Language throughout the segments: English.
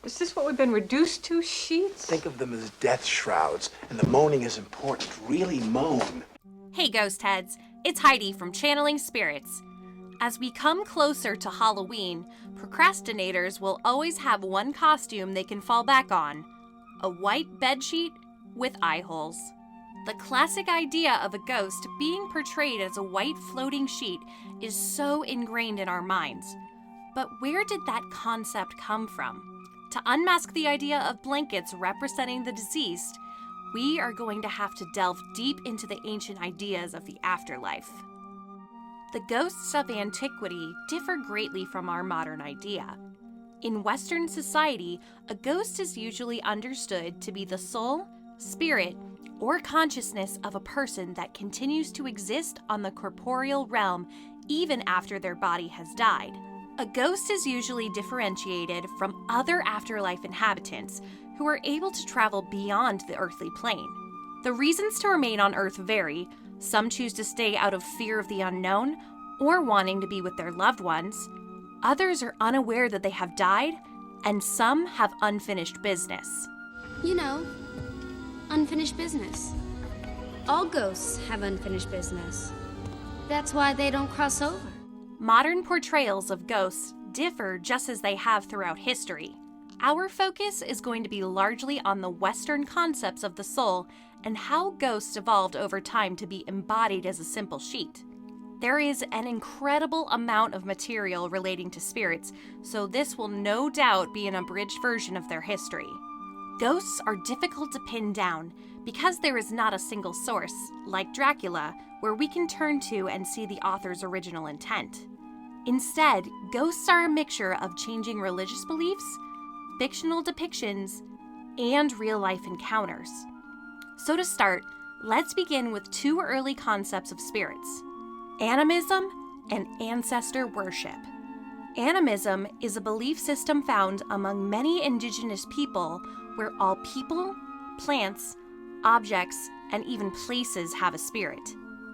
Is this what we've been reduced to, sheets? Think of them as death shrouds, and the moaning is important. Really moan. Hey Ghost Heads, it's Heidi from Channeling Spirits. As we come closer to Halloween, procrastinators will always have one costume they can fall back on: a white bedsheet with eye holes. The classic idea of a ghost being portrayed as a white floating sheet is so ingrained in our minds. But where did that concept come from? To unmask the idea of blankets representing the deceased, we are going to have to delve deep into the ancient ideas of the afterlife. The ghosts of antiquity differ greatly from our modern idea. In Western society, a ghost is usually understood to be the soul, spirit, or consciousness of a person that continues to exist on the corporeal realm even after their body has died. A ghost is usually differentiated from other afterlife inhabitants who are able to travel beyond the earthly plane. The reasons to remain on Earth vary. Some choose to stay out of fear of the unknown or wanting to be with their loved ones. Others are unaware that they have died, and some have unfinished business. You know, unfinished business. All ghosts have unfinished business. That's why they don't cross over. Modern portrayals of ghosts differ just as they have throughout history. Our focus is going to be largely on the Western concepts of the soul and how ghosts evolved over time to be embodied as a simple sheet. There is an incredible amount of material relating to spirits, so this will no doubt be an abridged version of their history. Ghosts are difficult to pin down because there is not a single source, like Dracula, where we can turn to and see the author's original intent. Instead, ghosts are a mixture of changing religious beliefs, fictional depictions, and real-life encounters. So to start, let's begin with two early concepts of spirits: animism and ancestor worship. Animism is a belief system found among many indigenous people where all people, plants, objects, and even places have a spirit.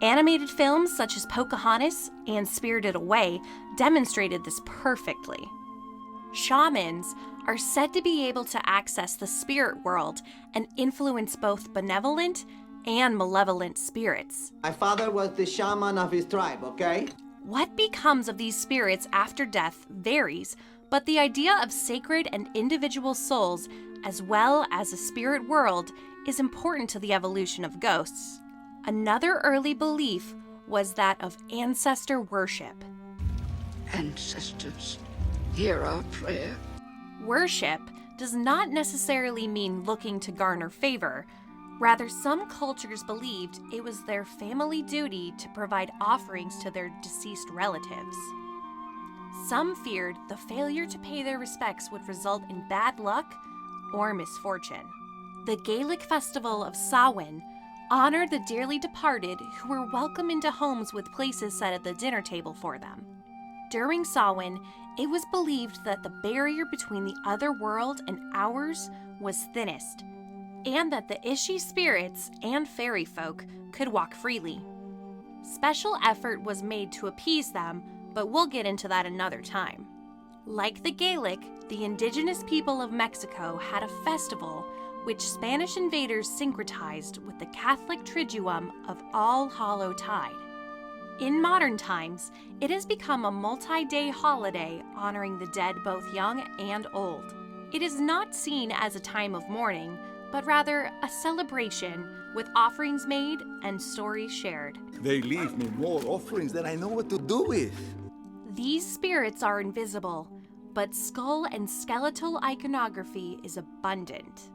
Animated films such as Pocahontas and Spirited Away demonstrated this perfectly. Shamans are said to be able to access the spirit world and influence both benevolent and malevolent spirits. My father was the shaman of his tribe, okay? What becomes of these spirits after death varies, but the idea of sacred and individual souls, as well as a spirit world, is important to the evolution of ghosts. Another early belief was that of ancestor worship. Ancestors, hear our prayer. Worship does not necessarily mean looking to garner favor. Rather, some cultures believed it was their family duty to provide offerings to their deceased relatives. Some feared the failure to pay their respects would result in bad luck or misfortune. The Gaelic festival of Samhain honored the dearly departed who were welcomed into homes with places set at the dinner table for them. During Samhain, it was believed that the barrier between the other world and ours was thinnest, and that the Ishi spirits and fairy folk could walk freely. Special effort was made to appease them, but we'll get into that another time. Like the Gaelic, the indigenous people of Mexico had a festival which Spanish invaders syncretized with the Catholic Triduum of All Hallow Tide. In modern times, it has become a multi-day holiday honoring the dead both young and old. It is not seen as a time of mourning, but rather a celebration with offerings made and stories shared. They leave me more offerings than I know what to do with. These spirits are invisible, but skull and skeletal iconography is abundant.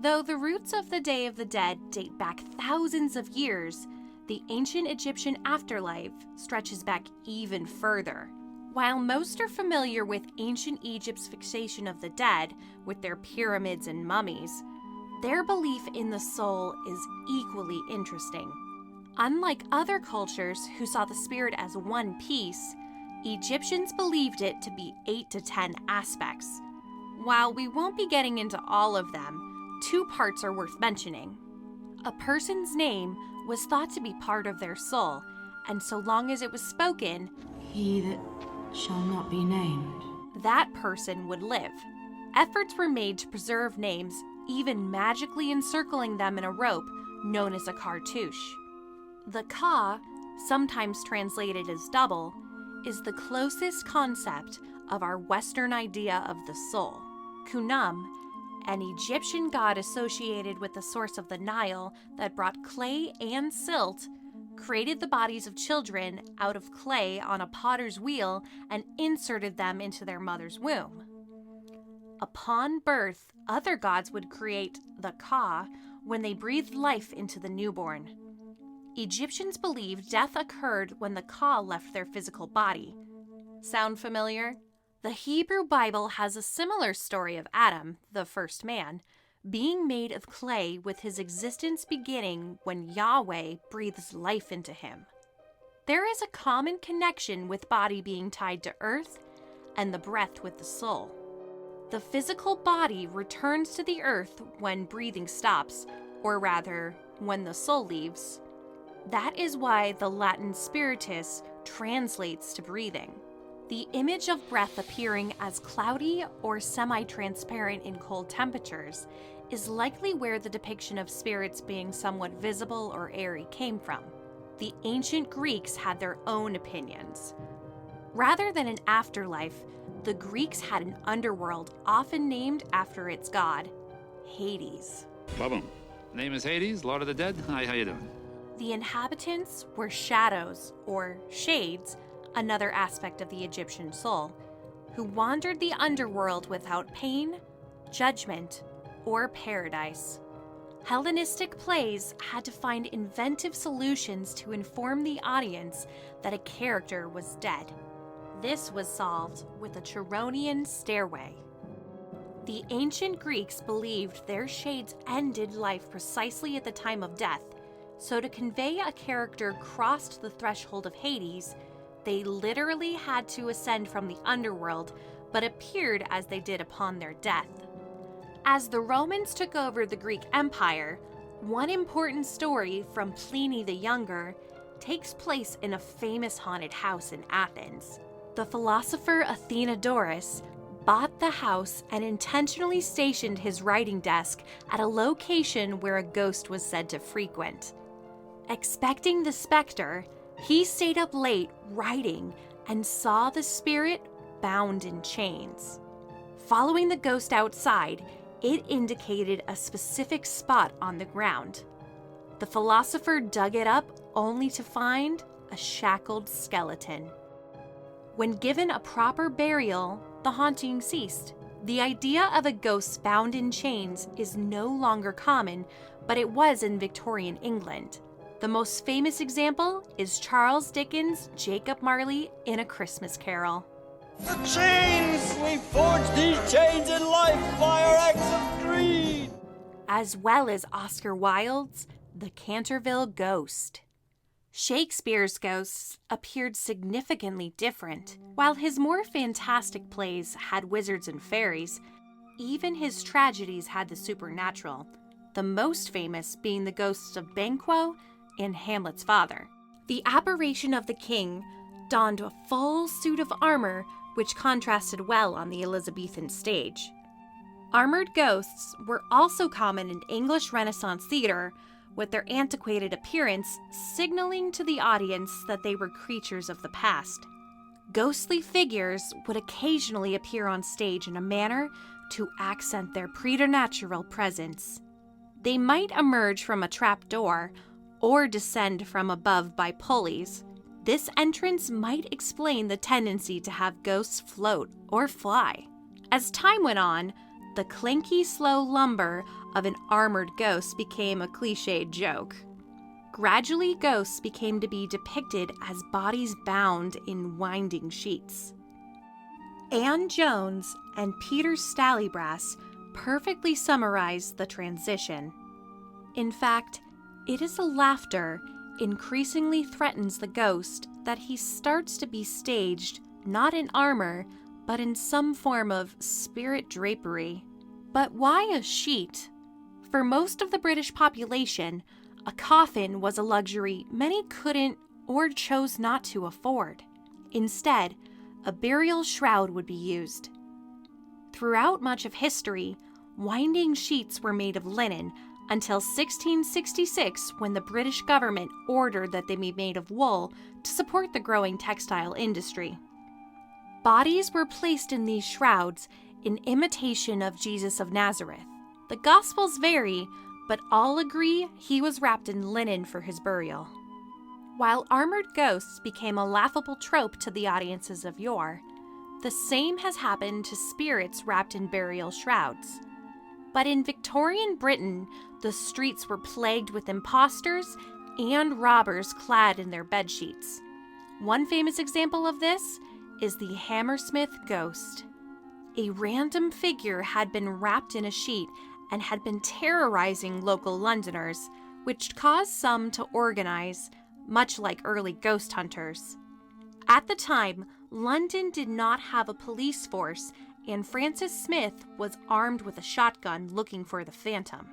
Though the roots of the Day of the Dead date back thousands of years, the ancient Egyptian afterlife stretches back even further. While most are familiar with ancient Egypt's fixation of the dead, with their pyramids and mummies, their belief in the soul is equally interesting. Unlike other cultures who saw the spirit as one piece, Egyptians believed it to be 8 to 10 aspects. While we won't be getting into all of them, two parts are worth mentioning. A person's name was thought to be part of their soul, and so long as it was spoken, he that shall not be named, that person would live. Efforts were made to preserve names, even magically encircling them in a rope known as a cartouche. The ka, sometimes translated as double, is the closest concept of our Western idea of the soul. Khnum, an Egyptian god associated with the source of the Nile that brought clay and silt, created the bodies of children out of clay on a potter's wheel and inserted them into their mother's womb. Upon birth, other gods would create the ka when they breathed life into the newborn. Egyptians believed death occurred when the ka left their physical body. Sound familiar? The Hebrew Bible has a similar story of Adam, the first man, being made of clay with his existence beginning when Yahweh breathes life into him. There is a common connection with body being tied to earth and the breath with the soul. The physical body returns to the earth when breathing stops, or rather, when the soul leaves. That is why the Latin spiritus translates to breathing. The image of breath appearing as cloudy or semi-transparent in cold temperatures is likely where the depiction of spirits being somewhat visible or airy came from. The ancient Greeks had their own opinions. Rather than an afterlife, the Greeks had an underworld often named after its god, Hades. Ba-boom. Name is Hades, Lord of the Dead. Hi, how you doing? The inhabitants were shadows, or shades, another aspect of the Egyptian soul, who wandered the underworld without pain, judgment, or paradise. Hellenistic plays had to find inventive solutions to inform the audience that a character was dead. This was solved with a Chironian stairway. The ancient Greeks believed their shades ended life precisely at the time of death, so to convey a character crossed the threshold of Hades, they literally had to ascend from the underworld, but appeared as they did upon their death. As the Romans took over the Greek Empire, one important story from Pliny the Younger takes place in a famous haunted house in Athens. The philosopher Athenodorus bought the house and intentionally stationed his writing desk at a location where a ghost was said to frequent. Expecting the specter, he stayed up late writing and saw the spirit bound in chains. Following the ghost outside, it indicated a specific spot on the ground. The philosopher dug it up only to find a shackled skeleton. When given a proper burial, the haunting ceased. The idea of a ghost bound in chains is no longer common, but it was in Victorian England. The most famous example is Charles Dickens' Jacob Marley in A Christmas Carol. The chains! We forged these chains in life by our acts of greed! As well as Oscar Wilde's The Canterville Ghost. Shakespeare's ghosts appeared significantly different. While his more fantastic plays had wizards and fairies, even his tragedies had the supernatural, the most famous being the ghosts of Banquo and Hamlet's father. The apparition of the king donned a full suit of armor, which contrasted well on the Elizabethan stage. Armored ghosts were also common in English Renaissance theater, with their antiquated appearance signaling to the audience that they were creatures of the past. Ghostly figures would occasionally appear on stage in a manner to accent their preternatural presence. They might emerge from a trap door or descend from above by pulleys. This entrance might explain the tendency to have ghosts float or fly. As time went on, the clanky, slow lumber of an armored ghost became a cliched joke. Gradually, ghosts became to be depicted as bodies bound in winding sheets. Anne Jones and Peter Stallybrass perfectly summarize the transition. In fact, it is the laughter increasingly threatens the ghost that he starts to be staged not in armor, but in some form of spirit drapery. But why a sheet? For most of the British population, a coffin was a luxury many couldn't or chose not to afford. Instead, a burial shroud would be used. Throughout much of history, winding sheets were made of linen until 1666, when the British government ordered that they be made of wool to support the growing textile industry. Bodies were placed in these shrouds in imitation of Jesus of Nazareth. The Gospels vary, but all agree he was wrapped in linen for his burial. While armored ghosts became a laughable trope to the audiences of yore, the same has happened to spirits wrapped in burial shrouds. But in Victorian Britain, the streets were plagued with impostors and robbers clad in their bedsheets. One famous example of this is the Hammersmith ghost. A random figure had been wrapped in a sheet and had been terrorizing local Londoners, which caused some to organize, much like early ghost hunters. At the time, London did not have a police force, and Francis Smith was armed with a shotgun looking for the phantom.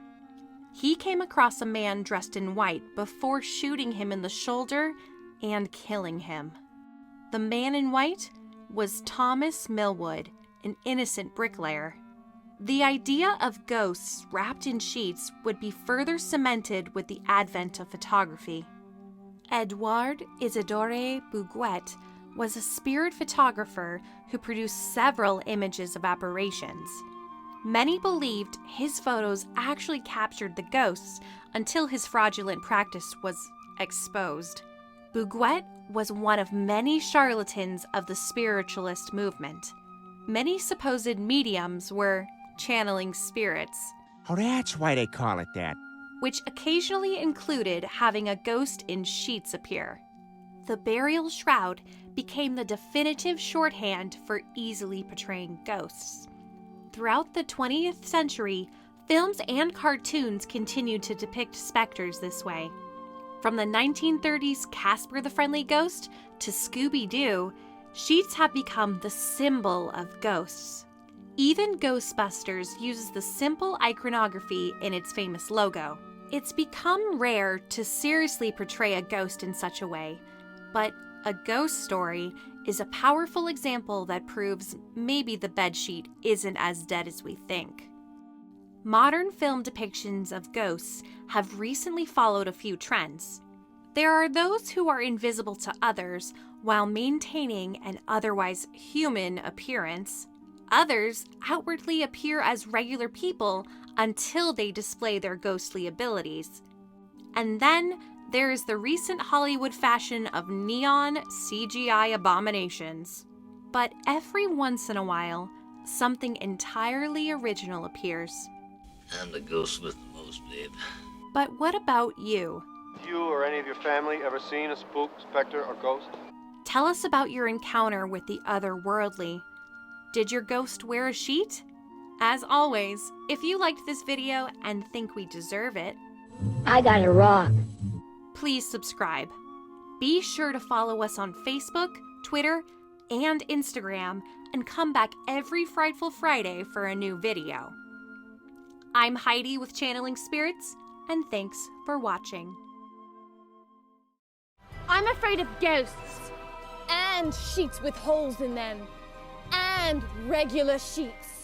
He came across a man dressed in white before shooting him in the shoulder and killing him. The man in white was Thomas Millwood, an innocent bricklayer. The idea of ghosts wrapped in sheets would be further cemented with the advent of photography. Edouard Isidore Bouguet was a spirit photographer who produced several images of apparitions. Many believed his photos actually captured the ghosts until his fraudulent practice was exposed. Bouguet was one of many charlatans of the spiritualist movement. Many supposed mediums were channeling spirits. Oh, that's why they call it that. Which occasionally included having a ghost in sheets appear. The burial shroud became the definitive shorthand for easily portraying ghosts. Throughout the 20th century, films and cartoons continued to depict specters this way. From the 1930s Casper the Friendly Ghost to Scooby-Doo, sheets have become the symbol of ghosts. Even Ghostbusters uses the simple iconography in its famous logo. It's become rare to seriously portray a ghost in such a way, but a ghost story is a powerful example that proves maybe the bedsheet isn't as dead as we think. Modern film depictions of ghosts have recently followed a few trends. There are those who are invisible to others while maintaining an otherwise human appearance. Others outwardly appear as regular people until they display their ghostly abilities. And then there is the recent Hollywood fashion of neon CGI abominations. But every once in a while, something entirely original appears. I'm the ghost with the most, babe. But what about you? You or any of your family ever seen a spook, specter, or ghost? Tell us about your encounter with the otherworldly. Did your ghost wear a sheet? As always, if you liked this video and think we deserve it, I got a rock. Please subscribe. Be sure to follow us on Facebook, Twitter, and Instagram, and come back every Frightful Friday for a new video. I'm Heidi with Channeling Spirits, and thanks for watching. I'm afraid of ghosts, and sheets with holes in them, and regular sheets.